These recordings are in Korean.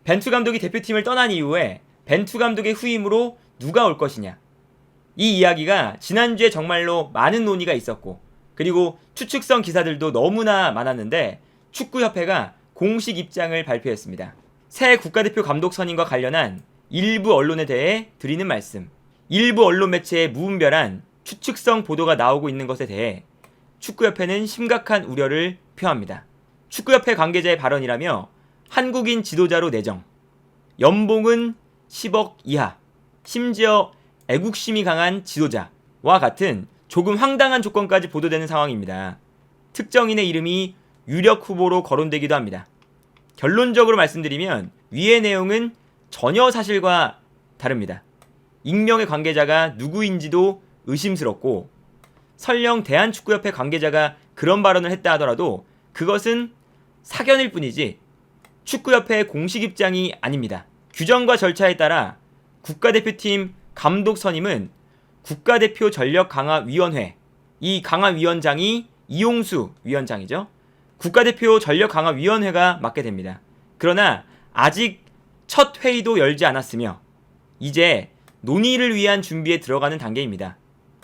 벤투 감독이 대표팀을 떠난 이후에 벤투 감독의 후임으로 누가 올 것이냐. 이 이야기가 지난주에 정말로 많은 논의가 있었고, 그리고 추측성 기사들도 너무나 많았는데 축구협회가 공식 입장을 발표했습니다. 새 국가대표 감독 선임과 관련한 일부 언론에 대해 드리는 말씀. 일부 언론 매체의 무분별한 추측성 보도가 나오고 있는 것에 대해 축구협회는 심각한 우려를 표합니다. 축구협회 관계자의 발언이라며 한국인 지도자로 내정, 연봉은 10억 이하, 심지어 애국심이 강한 지도자와 같은 조금 황당한 조건까지 보도되는 상황입니다. 특정인의 이름이 유력 후보로 거론되기도 합니다. 결론적으로 말씀드리면 위의 내용은 전혀 사실과 다릅니다. 익명의 관계자가 누구인지도 의심스럽고, 설령 대한축구협회 관계자가 그런 발언을 했다 하더라도 그것은 사견일 뿐이지 축구협회의 공식 입장이 아닙니다. 규정과 절차에 따라 국가대표팀 감독 선임은 국가대표 전력강화위원회, 이 강화위원장이 이용수 위원장이죠. 국가대표 전력강화위원회가 맡게 됩니다. 그러나 아직 첫 회의도 열지 않았으며 이제 논의를 위한 준비에 들어가는 단계입니다.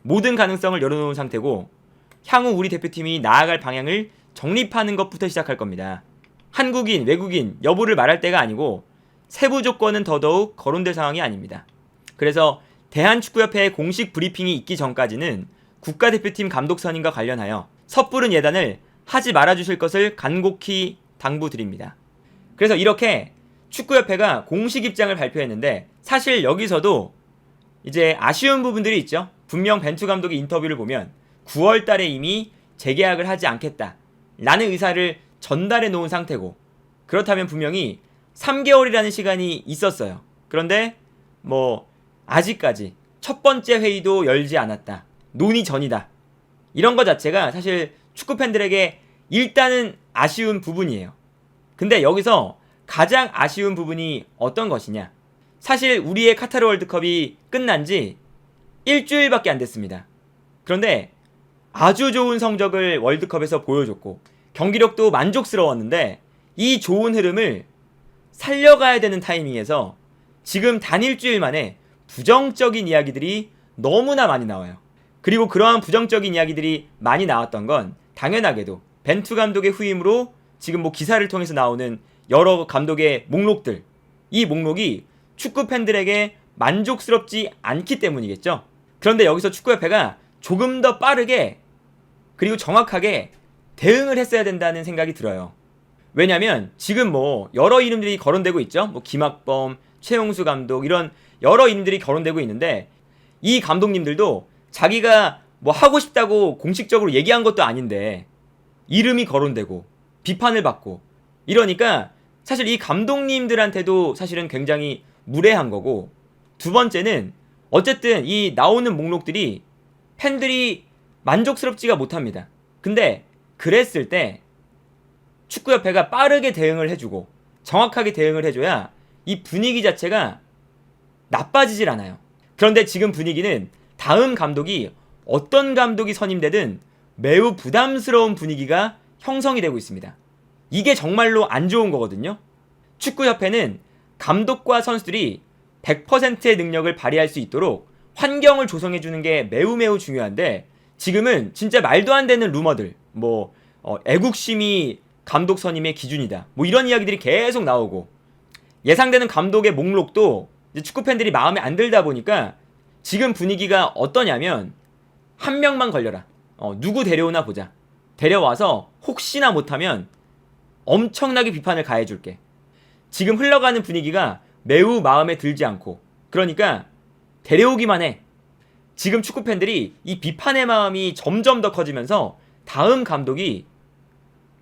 모든 가능성을 열어놓은 상태고 향후 우리 대표팀이 나아갈 방향을 정립하는 것부터 시작할 겁니다. 한국인, 외국인 여부를 말할 때가 아니고 세부 조건은 더더욱 거론될 상황이 아닙니다. 그래서 대한축구협회의 공식 브리핑이 있기 전까지는 국가대표팀 감독 선임과 관련하여 섣부른 예단을 하지 말아주실 것을 간곡히 당부드립니다. 그래서 이렇게 축구협회가 공식 입장을 발표했는데, 사실 여기서도 이제 아쉬운 부분들이 있죠. 분명 벤투 감독의 인터뷰를 보면 9월 달에 이미 재계약을 하지 않겠다 라는 의사를 전달해 놓은 상태고, 그렇다면 분명히 3개월이라는 시간이 있었어요. 그런데 아직까지 첫 번째 회의도 열지 않았다, 논의 전이다, 이런 것 자체가 사실 축구 팬들에게 일단은 아쉬운 부분이에요. 근데 여기서 가장 아쉬운 부분이 어떤 것이냐, 사실 우리의 카타르 월드컵이 끝난 지 일주일밖에 안 됐습니다. 그런데 아주 좋은 성적을 월드컵에서 보여줬고 경기력도 만족스러웠는데, 이 좋은 흐름을 살려가야 되는 타이밍에서 지금 단 일주일 만에 부정적인 이야기들이 너무나 많이 나와요. 그리고 그러한 부정적인 이야기들이 많이 나왔던 건 당연하게도 벤투 감독의 후임으로 지금 기사를 통해서 나오는 여러 감독의 목록들, 이 목록이 축구 팬들에게 만족스럽지 않기 때문이겠죠. 그런데 여기서 축구협회가 조금 더 빠르게 그리고 정확하게 대응을 했어야 된다는 생각이 들어요. 왜냐면 지금 여러 이름들이 거론되고 있죠. 김학범, 최용수 감독, 이런 여러 이름들이 거론되고 있는데, 이 감독님들도 자기가 하고 싶다고 공식적으로 얘기한 것도 아닌데 이름이 거론되고 비판을 받고 이러니까 사실 이 감독님들한테도 사실은 굉장히 무례한 거고, 두 번째는 어쨌든 이 나오는 목록들이 팬들이 만족스럽지가 못합니다. 근데 그랬을 때 축구협회가 빠르게 대응을 해주고 정확하게 대응을 해줘야 이 분위기 자체가 나빠지질 않아요. 그런데 지금 분위기는 다음 감독이 어떤 감독이 선임되든 매우 부담스러운 분위기가 형성이 되고 있습니다. 이게 정말로 안 좋은 거거든요. 축구협회는 감독과 선수들이 100%의 능력을 발휘할 수 있도록 환경을 조성해주는 게 매우 중요한데, 지금은 진짜 말도 안 되는 루머들, 애국심이 감독 선임의 기준이다, 이런 이야기들이 계속 나오고, 예상되는 감독의 목록도 이제 축구 팬들이 마음에 안 들다 보니까 지금 분위기가 어떠냐면, 한 명만 걸려라, 누구 데려오나 보자, 데려와서 혹시나 못하면 엄청나게 비판을 가해줄게, 지금 흘러가는 분위기가 매우 마음에 들지 않고, 그러니까 데려오기만 해. 지금 축구 팬들이 이 비판의 마음이 점점 더 커지면서 다음 감독이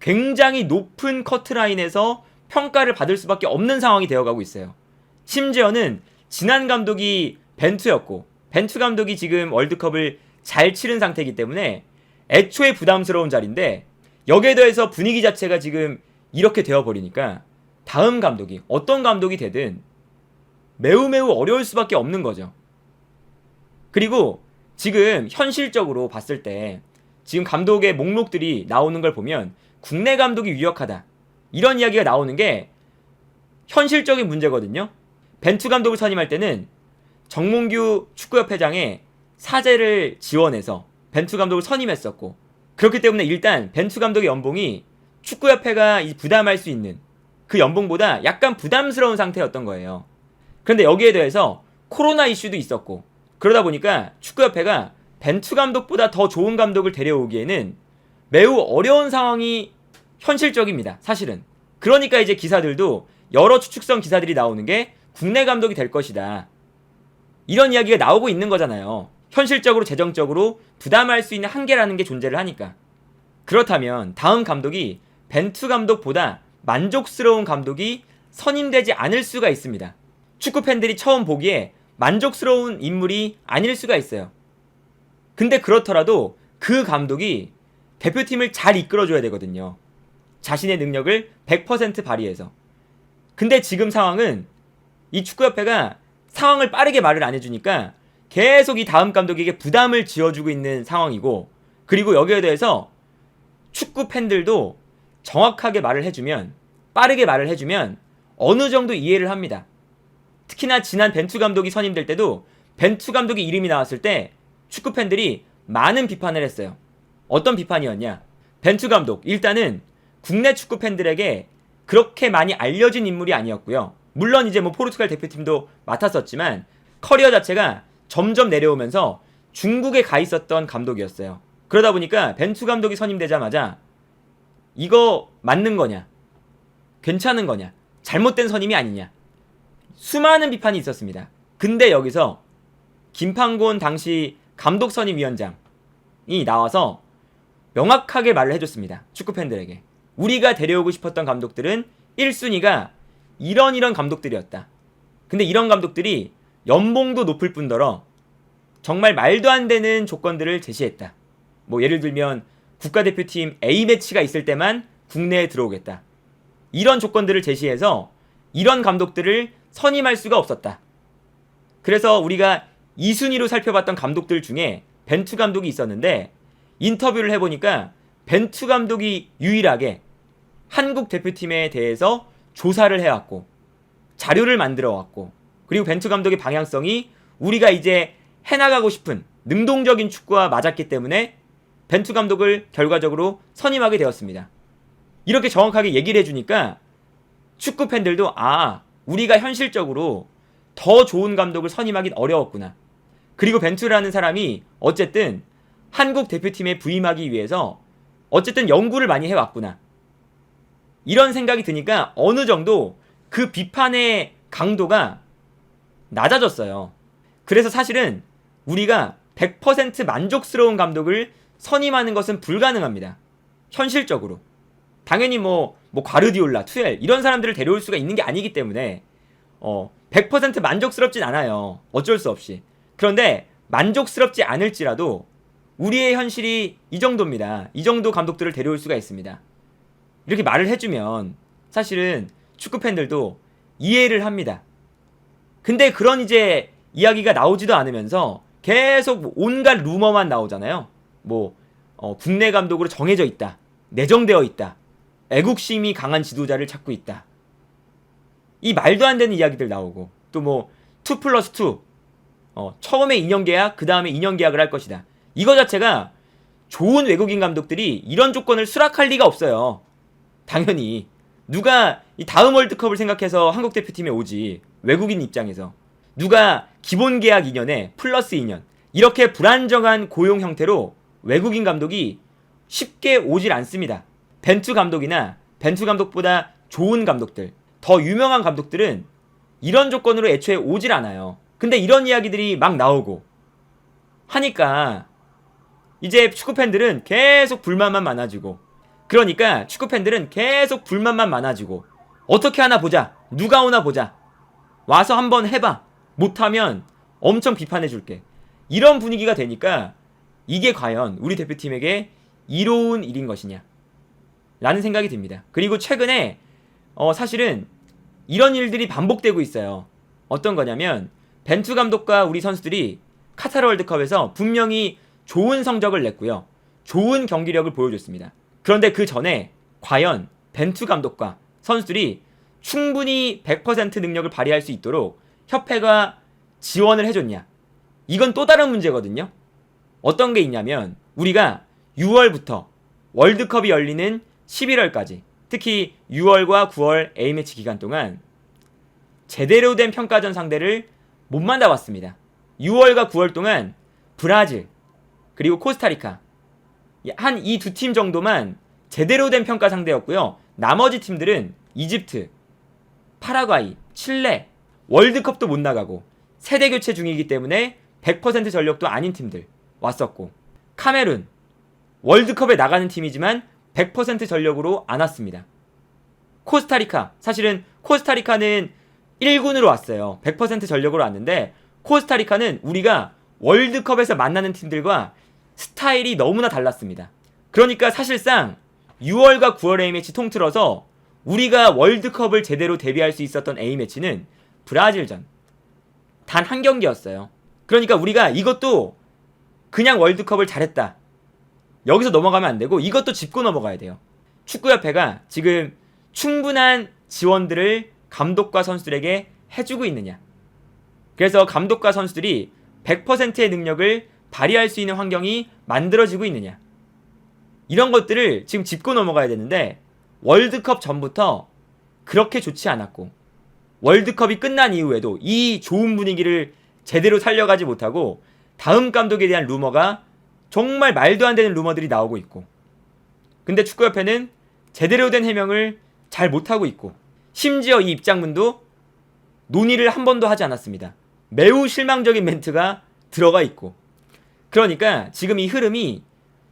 굉장히 높은 커트라인에서 평가를 받을 수밖에 없는 상황이 되어가고 있어요. 심지어는 지난 감독이 벤투였고, 벤투 감독이 지금 월드컵을 잘 치른 상태이기 때문에 애초에 부담스러운 자리인데, 여기에 더해서 분위기 자체가 지금 이렇게 되어버리니까 다음 감독이 어떤 감독이 되든 매우 어려울 수밖에 없는 거죠. 그리고 지금 현실적으로 봤을 때 지금 감독의 목록들이 나오는 걸 보면 국내 감독이 유력하다, 이런 이야기가 나오는 게 현실적인 문제거든요. 벤투 감독을 선임할 때는 정몽규 축구협회장의 사재를 지원해서 벤투 감독을 선임했었고, 그렇기 때문에 일단 벤투 감독의 연봉이 축구협회가 부담할 수 있는 그 연봉보다 약간 부담스러운 상태였던 거예요. 그런데 여기에 대해서 코로나 이슈도 있었고, 그러다 보니까 축구협회가 벤투 감독보다 더 좋은 감독을 데려오기에는 매우 어려운 상황이 현실적입니다, 사실은. 그러니까 이제 기사들도 여러 추측성 기사들이 나오는 게 국내 감독이 될 것이다, 이런 이야기가 나오고 있는 거잖아요. 현실적으로 재정적으로 부담할 수 있는 한계라는 게 존재를 하니까. 그렇다면 다음 감독이 벤투 감독보다 만족스러운 감독이 선임되지 않을 수가 있습니다. 축구 팬들이 처음 보기에 만족스러운 인물이 아닐 수가 있어요. 근데 그렇더라도 그 감독이 대표팀을 잘 이끌어줘야 되거든요. 자신의 능력을 100% 발휘해서. 근데 지금 상황은 이 축구협회가 상황을 빠르게 말을 안 해주니까 계속 이 다음 감독에게 부담을 지어주고 있는 상황이고, 그리고 여기에 대해서 축구 팬들도 정확하게 말을 해주면, 빠르게 말을 해주면 어느 정도 이해를 합니다. 특히나 지난 벤투 감독이 선임될 때도 벤투 감독의 이름이 나왔을 때 축구 팬들이 많은 비판을 했어요. 어떤 비판이었냐? 벤투 감독, 일단은 국내 축구 팬들에게 그렇게 많이 알려진 인물이 아니었고요. 물론 이제 포르투갈 대표팀도 맡았었지만 커리어 자체가 점점 내려오면서 중국에 가 있었던 감독이었어요. 그러다 보니까 벤투 감독이 선임되자마자 이거 맞는 거냐? 괜찮은 거냐? 잘못된 선임이 아니냐? 수많은 비판이 있었습니다. 근데 여기서 김판곤 당시 감독 선임위원장이 나와서 명확하게 말을 해줬습니다. 축구 팬들에게. 우리가 데려오고 싶었던 감독들은 1순위가 이런 감독들이었다. 근데 이런 감독들이 연봉도 높을 뿐더러 정말 말도 안 되는 조건들을 제시했다. 예를 들면 국가대표팀 A매치가 있을 때만 국내에 들어오겠다, 이런 조건들을 제시해서 이런 감독들을 선임할 수가 없었다. 그래서 우리가 2순위로 살펴봤던 감독들 중에 벤투 감독이 있었는데, 인터뷰를 해보니까 벤투 감독이 유일하게 한국 대표팀에 대해서 조사를 해왔고 자료를 만들어왔고, 그리고 벤투 감독의 방향성이 우리가 이제 해나가고 싶은 능동적인 축구와 맞았기 때문에 벤투 감독을 결과적으로 선임하게 되었습니다. 이렇게 정확하게 얘기를 해주니까 축구 팬들도 우리가 현실적으로 더 좋은 감독을 선임하긴 어려웠구나. 그리고 벤투라는 사람이 어쨌든 한국 대표팀에 부임하기 위해서 어쨌든 연구를 많이 해왔구나, 이런 생각이 드니까 어느 정도 그 비판의 강도가 낮아졌어요. 그래서 사실은 우리가 100% 만족스러운 감독을 선임하는 것은 불가능합니다. 현실적으로. 당연히 과르디올라, 투엘 이런 사람들을 데려올 수가 있는 게 아니기 때문에 100% 만족스럽진 않아요. 어쩔 수 없이. 그런데 만족스럽지 않을지라도 우리의 현실이 이 정도입니다. 이 정도 감독들을 데려올 수가 있습니다. 이렇게 말을 해주면 사실은 축구 팬들도 이해를 합니다. 근데 그런 이제 이야기가 나오지도 않으면서 계속 온갖 루머만 나오잖아요. 국내 감독으로 정해져 있다, 내정되어 있다, 애국심이 강한 지도자를 찾고 있다, 이 말도 안 되는 이야기들 나오고, 또 2+2 처음에 2년 계약, 그 다음에 2년 계약을 할 것이다. 이거 자체가 좋은 외국인 감독들이 이런 조건을 수락할 리가 없어요. 당연히 누가 이 다음 월드컵을 생각해서 한국 대표팀에 오지, 외국인 입장에서 누가 기본 계약 2년에 플러스 2년 이렇게 불안정한 고용 형태로 외국인 감독이 쉽게 오질 않습니다. 벤투 감독이나 벤투 감독보다 좋은 감독들, 더 유명한 감독들은 이런 조건으로 애초에 오질 않아요. 근데 이런 이야기들이 막 나오고 하니까 이제 축구팬들은 계속 불만만 많아지고, 그러니까 축구팬들은 계속 불만만 많아지고, 어떻게 하나 보자, 누가 오나 보자, 와서 한번 해봐, 못하면 엄청 비판해줄게, 이런 분위기가 되니까 이게 과연 우리 대표팀에게 이로운 일인 것이냐 라는 생각이 듭니다. 그리고 최근에 사실은 이런 일들이 반복되고 있어요. 어떤 거냐면 벤투 감독과 우리 선수들이 카타르 월드컵에서 분명히 좋은 성적을 냈고요, 좋은 경기력을 보여줬습니다. 그런데 그 전에 과연 벤투 감독과 선수들이 충분히 100% 능력을 발휘할 수 있도록 협회가 지원을 해줬냐? 이건 또 다른 문제거든요. 어떤 게 있냐면 우리가 6월부터 월드컵이 열리는 11월까지 특히 6월과 9월 A매치 기간 동안 제대로 된 평가전 상대를 못 만나봤습니다. 6월과 9월 동안 브라질 그리고 코스타리카 한 이 두 팀 정도만 제대로 된 평가 상대였고요. 나머지 팀들은 이집트, 파라과이, 칠레, 월드컵도 못 나가고 세대 교체 중이기 때문에 100% 전력도 아닌 팀들 왔었고, 카메룬 월드컵에 나가는 팀이지만 100% 전력으로 안 왔습니다. 코스타리카, 사실은 코스타리카는 1군으로 왔어요. 100% 전력으로 왔는데 코스타리카는 우리가 월드컵에서 만나는 팀들과 스타일이 너무나 달랐습니다. 그러니까 사실상 6월과 9월 A매치 통틀어서 우리가 월드컵을 제대로 대비할 수 있었던 A매치는 브라질전 단 한 경기였어요. 그러니까 우리가 이것도 그냥 월드컵을 잘했다, 여기서 넘어가면 안 되고 이것도 짚고 넘어가야 돼요. 축구협회가 지금 충분한 지원들을 감독과 선수들에게 해주고 있느냐, 그래서 감독과 선수들이 100%의 능력을 발휘할 수 있는 환경이 만들어지고 있느냐, 이런 것들을 지금 짚고 넘어가야 되는데 월드컵 전부터 그렇게 좋지 않았고 월드컵이 끝난 이후에도 이 좋은 분위기를 제대로 살려가지 못하고 다음 감독에 대한 루머가 정말 말도 안 되는 루머들이 나오고 있고, 근데 축구협회는 제대로 된 해명을 잘 못하고 있고 심지어 이 입장문도 논의를 한 번도 하지 않았습니다. 매우 실망적인 멘트가 들어가 있고, 그러니까 지금 이 흐름이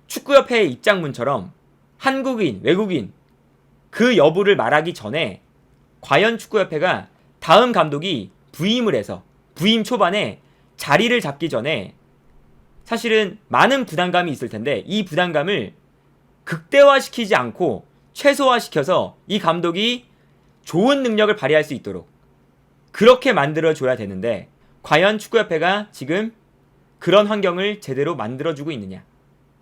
축구협회의 입장문처럼 한국인, 외국인 그 여부를 말하기 전에 과연 축구협회가 다음 감독이 부임을 해서 부임 초반에 자리를 잡기 전에 사실은 많은 부담감이 있을 텐데 이 부담감을 극대화시키지 않고 최소화시켜서 이 감독이 좋은 능력을 발휘할 수 있도록 그렇게 만들어줘야 되는데 과연 축구협회가 지금 그런 환경을 제대로 만들어주고 있느냐?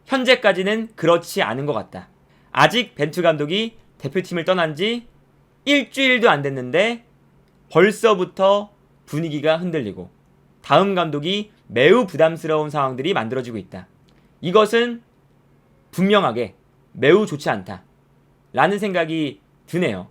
현재까지는 그렇지 않은 것 같다. 아직 벤투 감독이 대표팀을 떠난 지 일주일도 안 됐는데 벌써부터 분위기가 흔들리고 다음 감독이 매우 부담스러운 상황들이 만들어지고 있다. 이것은 분명하게 매우 좋지 않다 라는 생각이 드네요.